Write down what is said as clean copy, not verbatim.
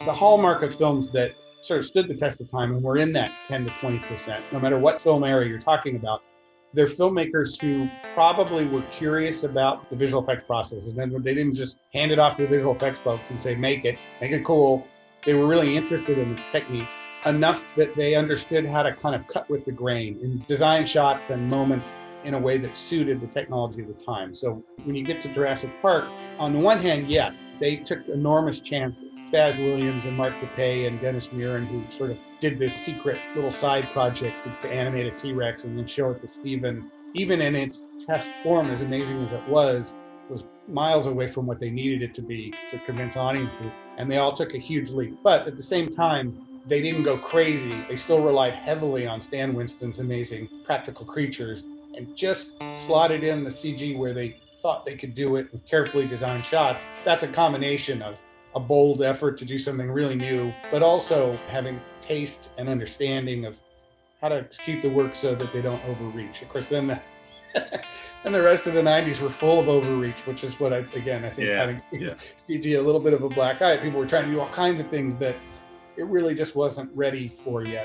The hallmark of films that sort of stood the test of time and were in that 10 to 20%, no matter what film area you're talking about, they're filmmakers who probably were curious about the visual effects process. And then they didn't just hand it off to the visual effects folks and say, make it cool. They were really interested in the techniques enough that they understood how to kind of cut with the grain and design shots and moments in a way that suited the technology of the time. So when you get to Jurassic Park, on the one hand, yes, they took enormous chances. Baz Williams and Mark DePay and Dennis Muren, who sort of did this secret little side project to animate a T-Rex and then show it to Steven, even in its test form, as amazing as it was miles away from what they needed it to be to convince audiences. And they all took a huge leap. But at the same time, they didn't go crazy. They still relied heavily on Stan Winston's amazing practical creatures and just slotted in the CG where they thought they could do it with carefully designed shots. That's a combination of a bold effort to do something really new, but also having taste and understanding of how to execute the work so that they don't overreach. Of course, then and the rest of the 90s were full of overreach, which is what I think having CG a little bit of a black eye. People were trying to do all kinds of things that it really just wasn't ready for yet.